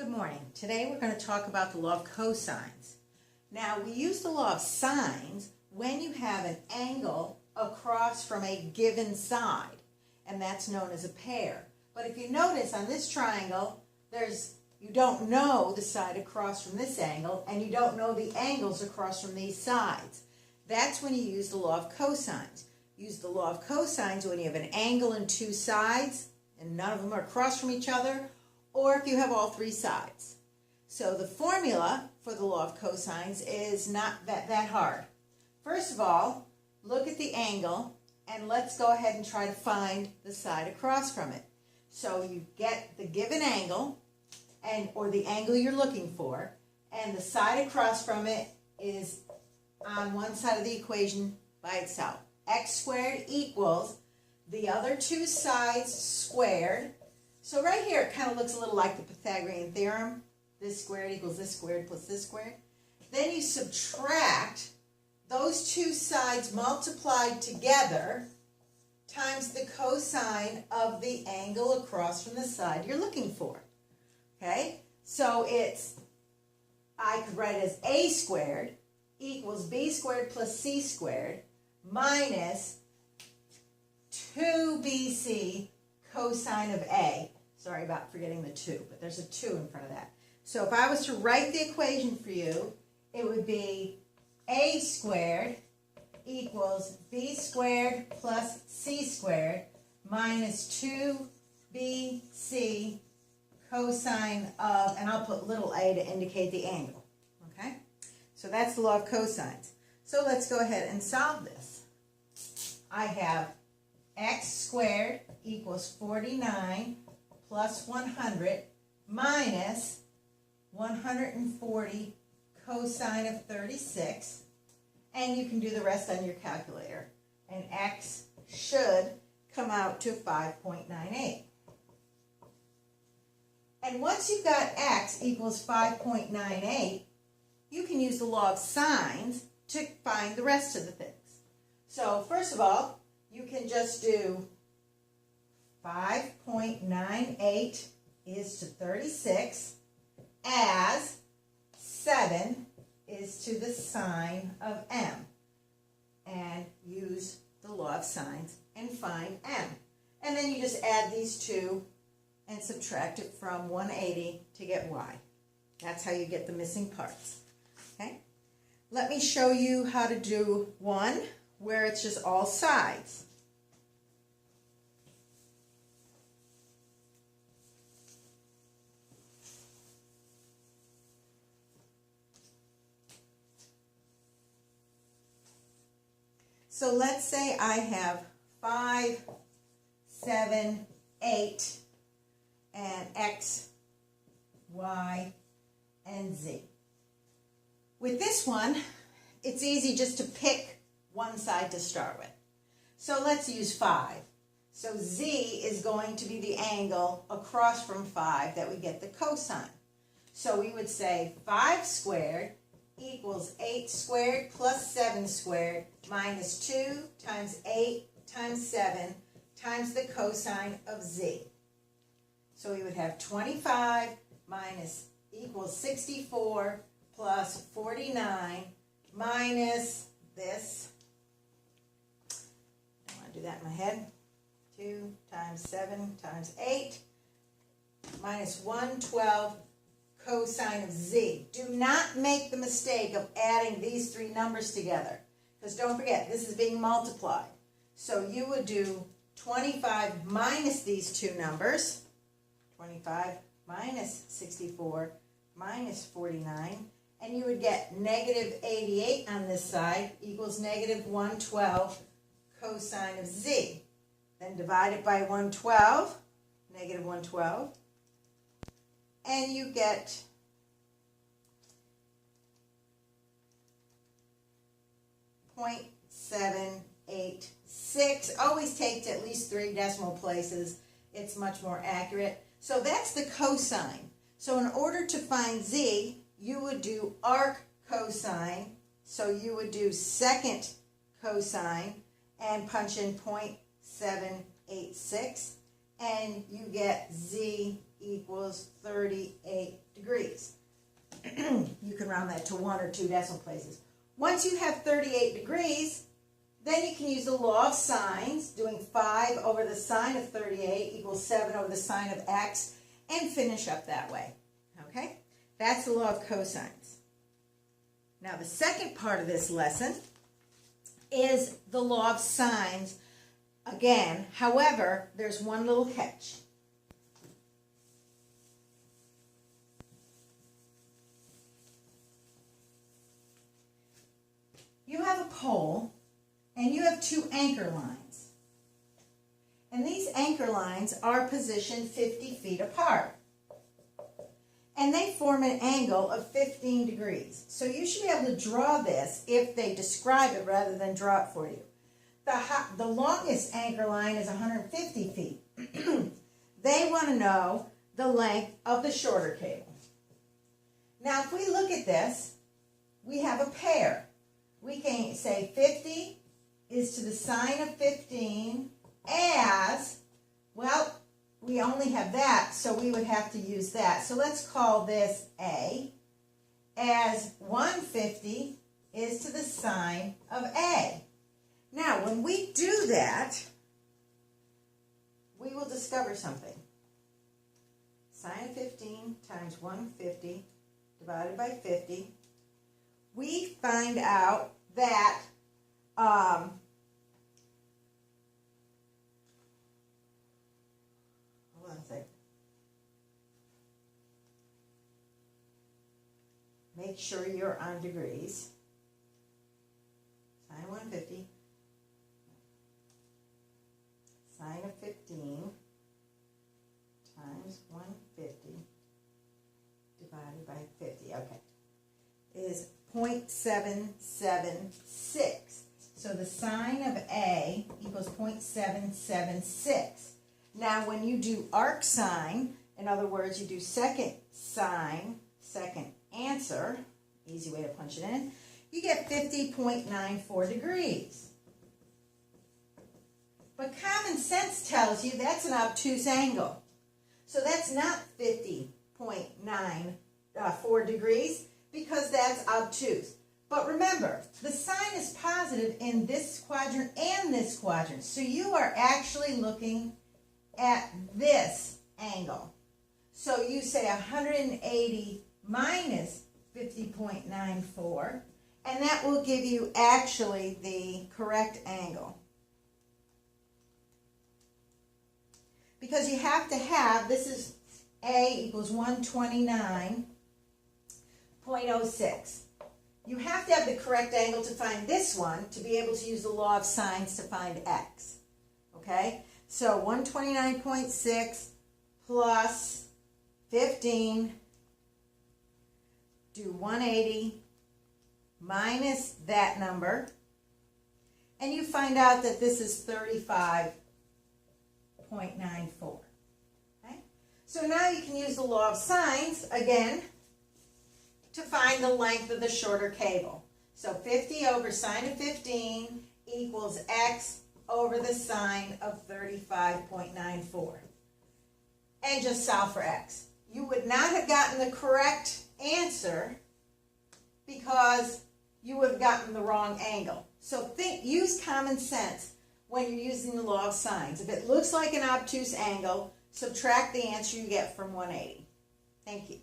Good morning. Today we're going to talk about the law of cosines. Now we use the law of sines when you have an angle across from a given side, and that's known as a pair. But if you notice on this triangle, you don't know the side across from this angle, and you don't know the angles across from these sides. That's when you use the law of cosines. Use the law of cosines when you have an angle and two sides, and none of them are across from each other, or if you have all three sides. So the formula for the law of cosines is not that hard. First of all, look at the angle, and let's go ahead and try to find the side across from it. So you get the given angle, or the angle you're looking for, and the side across from it is on one side of the equation by itself. X squared equals the other two sides squared. So right here it kind of looks a little like the Pythagorean theorem. This squared equals this squared plus this squared. Then you subtract those two sides multiplied together times the cosine of the angle across from the side you're looking for. Okay? So I could write it as a squared equals b squared plus c squared minus 2bc cosine of a. Sorry about forgetting the 2, but there's a 2 in front of that. So if I was to write the equation for you, it would be a squared equals b squared plus c squared minus 2bc cosine of, and I'll put little a to indicate the angle. Okay? So that's the law of cosines. So let's go ahead and solve this. I have x squared equals 49 plus 100 minus 140 cosine of 36, and you can do the rest on your calculator, and x should come out to 5.98. And once you've got x equals 5.98, you can use the law of sines to find the rest of the things. So first of all, you can just do 5.98 is to 36 as 7 is to the sine of m, and use the law of sines and find m. And then you just add these two and subtract it from 180 to get y. That's how you get the missing parts. Okay? Let me show you how to do one where it's just all sides. So let's say I have 5, 7, 8, and x, y, and z. With this one, it's easy just to pick one side to start with. So let's use 5. So z is going to be the angle across from 5 that we get the cosine. So we would say 5 squared equals 8 squared plus 7 squared minus 2 times 8 times 7 times the cosine of z. So we would have 25 minus equals 64 plus 49 minus this. I don't want to do that in my head. 2 times 7 times 8 minus 112 cosine of z. Do not make the mistake of adding these three numbers together, because don't forget, this is being multiplied. So you would do 25 minus these two numbers, 25 minus 64 minus 49, and you would get negative 88 on this side equals negative 112 cosine of z. Then divide it by 112, negative 112, and you get 0.786. Always take at least 3 decimal places. It's much more accurate. So that's the cosine. So in order to find z, you would do arc cosine. So you would do second cosine and punch in 0.786, and you get z equals 38 degrees. You can round that to 1 or 2 decimal places. Once you have 38 degrees, then you can use the law of sines, doing 5 over the sine of 38 equals 7 over the sine of x, and finish up that way. Okay? That's the law of cosines. Now, the second part of this lesson is the law of sines again. However, there's one little catch. You have a pole and you have 2 anchor lines. And these anchor lines are positioned 50 feet apart. And they form an angle of 15 degrees. So you should be able to draw this if they describe it rather than draw it for you. The longest anchor line is 150 feet. They want to know the length of the shorter cable. Now, if we look at this, we have a pair. We can say 50 is to the sine of 15 as, well, we only have that, so we would have to use that. So let's call this A, as 150 is to the sine of A. Now, when we do that, we will discover something. Sine of 15 times 150 divided by 50. We find out that hold on a second. Make sure you're on degrees. Sine 150. Sine of 15 times 150 divided by 50. Okay. Is 0.776. So the sine of A equals 0.776. Now when you do arc sine, in other words, you do second sine, second answer, easy way to punch it in, you get 50.94 degrees. But common sense tells you that's an obtuse angle. So that's not 50.94 degrees because that's obtuse. But remember, the sine is positive in this quadrant and this quadrant. So you are actually looking at this angle. So you say 180 minus 50.94, and that will give you actually the correct angle. Because you have to have, this is A equals 129.06. You have to have the correct angle to find this one to be able to use the law of sines to find x. Okay? So 129.6 plus 15, do 180 minus that number, and you find out that this is 35.94. Okay? So now you can use the law of sines again to find the length of the shorter cable. So 50 over sine of 15 equals x over the sine of 35.94. And just solve for x. You would not have gotten the correct answer because you would have gotten the wrong angle. So use common sense when you're using the law of sines. If it looks like an obtuse angle, subtract the answer you get from 180. Thank you.